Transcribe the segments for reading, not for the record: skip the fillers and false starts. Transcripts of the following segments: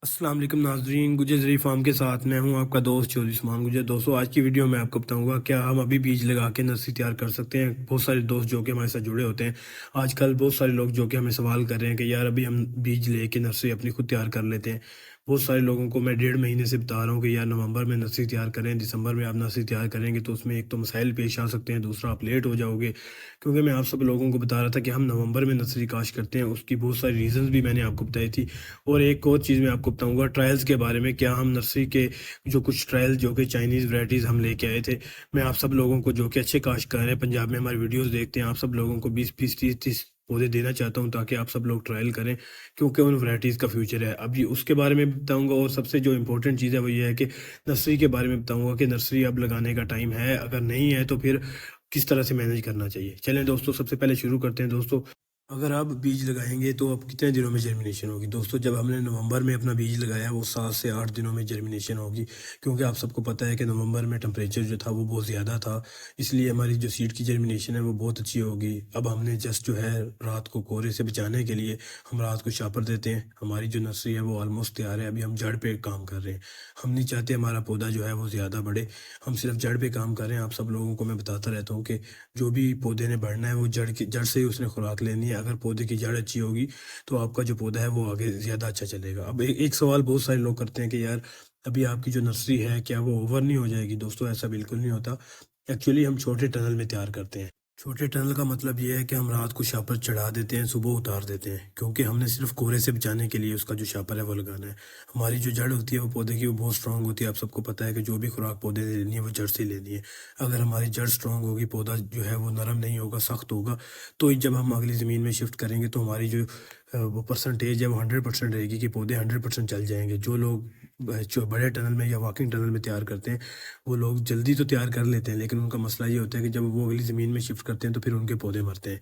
अस्सलाम वालेकुम नाजरीन, गुजर जरी फार्म के साथ मैं हूं आपका दोस्त चौधरी उस्मान गुजर। दोस्तों, आज की वीडियो में आपको बताऊंगा क्या हम अभी बीज लगा के नर्सरी तैयार कर सकते हैं। बहुत सारे दोस्त जो कि हमारे साथ जुड़े होते हैं आजकल, बहुत सारे लोग जो कि हमें सवाल कर रहे हैं कि यार अभी हम बीज लेके नर्सरी अपनी खुद तैयार कर लेते हैं। बहुत सारे लोगों को मैं 1.5 महीने से बता रहा हूँ कि यार नवंबर में नर्सरी तैयार करें, दिसंबर में आप नर्सरी तैयार करेंगे तो उसमें एक तो मसाइल पेश आ सकते हैं, दूसरा आप लेट हो जाओगे। क्योंकि मैं आप सब लोगों को बता रहा था कि हम नवंबर में नर्सरी काश करते हैं, उसकी बहुत सारी रीज़न्स भी मैंने आपको बताई थी। और एक और चीज़ मैं आपको बताऊंगा ट्रायल्स के बारे में, क्या हम नर्सरी के जो कुछ ट्रायल जो कि चाइनीज़ वैराइटीज़ हम लेके आए थे। मैं आप सब लोगों को जो कि अच्छे काश्तकार हैं, पंजाब में हमारी वीडियोस देखते हैं, आप सब लोगों को 20-20 30-30 पौधे देना चाहता हूं ताकि आप सब लोग ट्रायल करें, क्योंकि उन वैराइटीज़ का फ्यूचर है। अब ये उसके बारे में बताऊंगा, और सबसे जो इम्पोर्टेंट चीज़ है वो ये है कि नर्सरी के बारे में बताऊंगा कि नर्सरी अब लगाने का टाइम है, अगर नहीं है तो फिर किस तरह से मैनेज करना चाहिए। चलें दोस्तों, सबसे पहले शुरू करते हैं। दोस्तों, अगर आप बीज लगाएंगे तो अब कितने दिनों में जर्मिनेशन होगी। दोस्तों, जब हमने नवंबर में अपना बीज लगाया वो 7 से 8 दिनों में जर्मिनेशन होगी, क्योंकि आप सबको पता है कि नवंबर में टेम्परेचर जो था वो बहुत ज़्यादा था, इसलिए हमारी जो सीड की जर्मिनेशन है वो बहुत अच्छी होगी। अब हमने जस्ट जो है रात को कोहरे से बचाने के लिए हम रात को शापर देते हैं। हमारी जो नर्सरी है वो ऑलमोस्ट तैयार है, अभी हम जड़ पे काम कर रहे हैं। हम नहीं चाहते हमारा पौधा जो है वो ज़्यादा बढ़े, हम सिर्फ जड़ पे काम कर रहे हैं। आप सब लोगों को मैं बताता रहता हूँ कि जो भी पौधे ने बढ़ना है वो जड़ से ही उसने खुराक लेनी है। अगर पौधे की जड़ अच्छी होगी तो आपका जो पौधा है वो आगे ज़्यादा अच्छा चलेगा। अब एक सवाल बहुत सारे लोग करते हैं कि यार अभी आपकी जो नर्सरी है क्या वो ओवर नहीं हो जाएगी। दोस्तों, ऐसा बिल्कुल नहीं होता। एक्चुअली हम छोटे टनल में तैयार करते हैं। छोटे टनल का मतलब ये है कि हम रात को शापर चढ़ा देते हैं, सुबह उतार देते हैं, क्योंकि हमने सिर्फ कोहरे से बचाने के लिए उसका जो शापर है वो लगाना है। हमारी जो जड़ होती है वो पौधे की वो बहुत स्ट्रांग होती है। आप सबको पता है कि जो भी खुराक पौधे ने लेनी है वो जड़ से लेनी है। अगर हमारी जड़ स्ट्रांग होगी, पौधा जो है वो नरम नहीं होगा, सख्त होगा, तो जब हम अगली ज़मीन में शिफ्ट करेंगे तो हमारी जो वो परसेंटेज है वो 100% रहेगी कि पौधे 100% चल जाएंगे। जो लोग जो बड़े टनल में या वॉकिंग टनल में तैयार करते हैं वो लोग जल्दी तो तैयार कर लेते हैं, लेकिन उनका मसला ये होता है कि जब वो अगली ज़मीन में शिफ्ट करते हैं तो फिर उनके पौधे मरते हैं।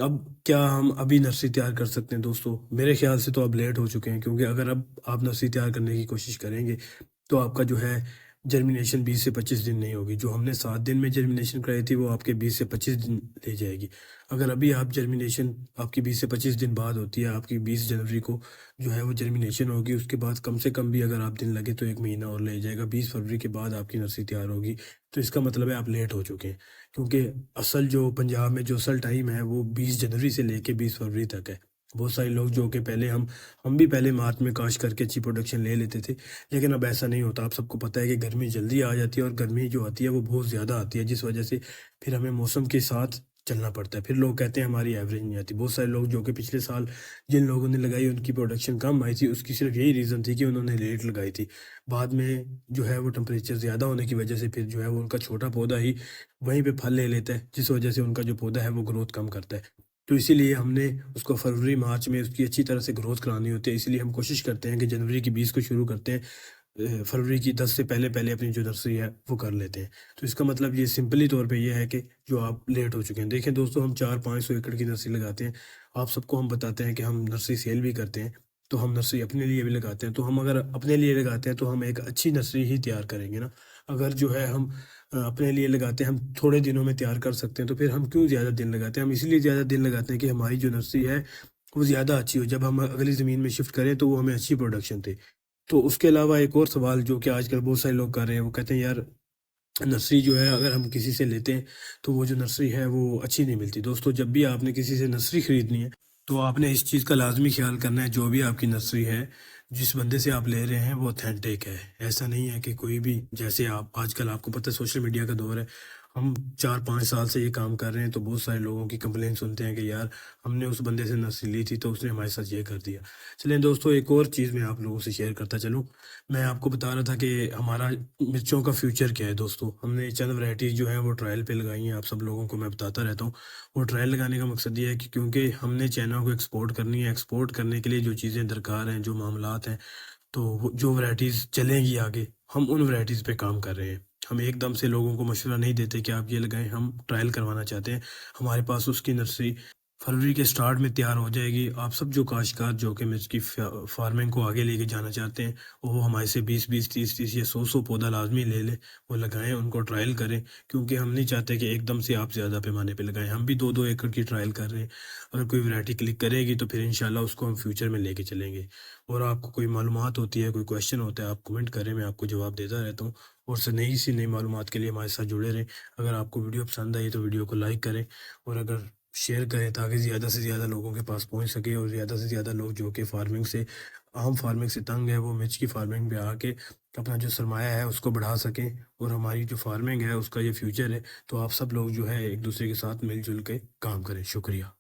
अब क्या हम अभी नर्सरी तैयार कर सकते हैं? दोस्तों, मेरे ख्याल से तो अब लेट हो चुके हैं, क्योंकि अगर अब आप नर्सरी तैयार करने की कोशिश करेंगे तो आपका जो है जर्मिनेशन 20 से 25 दिन नहीं होगी। जो हमने 7 दिन में जर्मिनेशन कराई थी वो आपके 20 से 25 दिन ले जाएगी। अगर अभी आप जर्मिनेशन आपकी 20 से 25 दिन बाद होती है, आपकी 20 जनवरी को जो है वो जर्मिनेशन होगी, उसके बाद कम से कम भी अगर आप दिन लगे तो 1 महीना और ले जाएगा। 20 फरवरी के बाद आपकी नर्सरी तैयार होगी, तो इसका मतलब है आप लेट हो चुके हैं। क्योंकि असल जो पंजाब में जो असल टाइम है वो 20 जनवरी से लेके 20 फरवरी तक है। बहुत सारे लोग जो कि पहले हम भी पहले मार्च में काश्त करके अच्छी प्रोडक्शन ले लेते थे, लेकिन अब ऐसा नहीं होता। आप सबको पता है कि गर्मी जल्दी आ जाती है, और गर्मी जो आती है वो बहुत ज़्यादा आती है, जिस वजह से फिर हमें मौसम के साथ चलना पड़ता है। फिर लोग कहते हैं हमारी एवरेज नहीं आती। बहुत सारे लोग जो कि पिछले साल जिन लोगों ने लगाई उनकी प्रोडक्शन कम आई थी, उसकी सिर्फ यही रीज़न थी कि उन्होंने लेट लगाई थी। बाद में जो है वो टेम्परेचर ज़्यादा होने की वजह से फिर जो है वो उनका छोटा पौधा ही वहीं पे फल ले लेता है, जिस वजह से उनका जो पौधा है वो ग्रोथ कम करता है। तो इसीलिए हमने उसको फरवरी मार्च में उसकी अच्छी तरह से ग्रोथ करानी होती है। इसलिए हम कोशिश करते हैं कि जनवरी की 20 को शुरू करते हैं, फरवरी की 10 से पहले पहले अपनी जो नर्सरी है वो कर लेते हैं। तो इसका मतलब ये सिंपली तौर पे ये है कि जो आप लेट हो चुके हैं। देखें दोस्तों, हम 400-500 एकड़ की नर्सरी लगाते हैं। आप सबको हम बताते हैं कि हम नर्सरी सेल भी करते हैं, तो हम नर्सरी अपने लिए भी लगाते हैं। तो हम अगर अपने लिए लगाते हैं तो हम एक अच्छी नर्सरी ही तैयार करेंगे ना। अगर जो है हम अपने लिए लगाते हैं, हम थोड़े दिनों में तैयार कर सकते हैं, तो फिर हम क्यों ज़्यादा दिन लगाते हैं? हम इसलिए ज़्यादा दिन लगाते हैं कि हमारी जो नर्सरी है वो ज़्यादा अच्छी हो, जब हम अगली ज़मीन में शिफ्ट करें तो वो हमें अच्छी प्रोडक्शन दे। तो उसके अलावा एक और सवाल जो कि आजकल बहुत सारे लोग कर रहे हैं, वो कहते हैं यार नर्सरी जो है अगर हम किसी से लेते हैं तो वो जो नर्सरी है वो अच्छी नहीं मिलती। दोस्तों, जब भी आपने किसी से नर्सरी खरीदनी है तो आपने इस चीज़ का लाजमी ख्याल करना है, जो भी आपकी नर्सरी है, जिस बंदे से आप ले रहे हैं वो ऑथेंटिक है। ऐसा नहीं है कि कोई भी, जैसे आप आजकल आपको पता है सोशल मीडिया का दौर है, हम 4-5 साल से ये काम कर रहे हैं, तो बहुत सारे लोगों की कंप्लेन सुनते हैं कि यार हमने उस बंदे से नर्सरी ली थी तो उसने हमारे साथ ये कर दिया। चलें दोस्तों, एक और चीज़ मैं आप लोगों से शेयर करता चलूँ। मैं आपको बता रहा था कि हमारा मिर्चों का फ्यूचर क्या है। दोस्तों, हमने चंद वैरायटीज़ जो हैं वो ट्रायल पे लगाई हैं, आप सब लोगों को मैं बताता रहता हूँ। वो ट्रायल लगाने का मकसद ये है कि क्योंकि हमने चाइना को एक्सपोर्ट करनी है, एक्सपोर्ट करने के लिए जो चीज़ें दरकार हैं, जो मामलात हैं, तो वो जो वैरायटीज़ चलेंगी आगे, हम उन वैरायटीज़ पे काम कर रहे हैं। हम एकदम से लोगों को मशवरा नहीं देते कि आप ये लगाएं, हम ट्रायल करवाना चाहते हैं। हमारे पास उसकी नर्सरी फरवरी के स्टार्ट में तैयार हो जाएगी। आप सब जो काश्तकार जो कि मिर्च की फार्मिंग को आगे लेके जाना चाहते हैं, वो हमारे से 20-20, 30-30 या 100-100 पौधा लाजमी ले लें, वो लगाएं, उनको ट्रायल करें। क्योंकि हम नहीं चाहते कि एकदम से आप ज़्यादा पैमाने पे लगाएं। हम भी 2-2 एकड़ की ट्रायल कर रहे हैं। अगर कोई वैरायटी क्लिक करेगी तो फिर इंशाल्लाह उसको हम फ्यूचर में लेके चलेंगे। और आपको कोई मालूमात होती है, कोई क्वेश्चन होता है, आप कमेंट करें, मैं आपको जवाब देता रहता हूँ। और नई सी नई मालूमात के लिए हमारे साथ जुड़े रहें। अगर आपको वीडियो पसंद आई तो वीडियो को लाइक करें, और अगर शेयर करें ताकि ज़्यादा से ज़्यादा लोगों के पास पहुंच सके, और ज़्यादा से ज़्यादा लोग जो कि फार्मिंग से, आम फार्मिंग से तंग है, वो मिर्च की फार्मिंग पे आके अपना जो सरमाया है उसको बढ़ा सकें। और हमारी जो फार्मिंग है उसका ये फ्यूचर है। तो आप सब लोग जो है एक दूसरे के साथ मिलजुल के काम करें। शुक्रिया।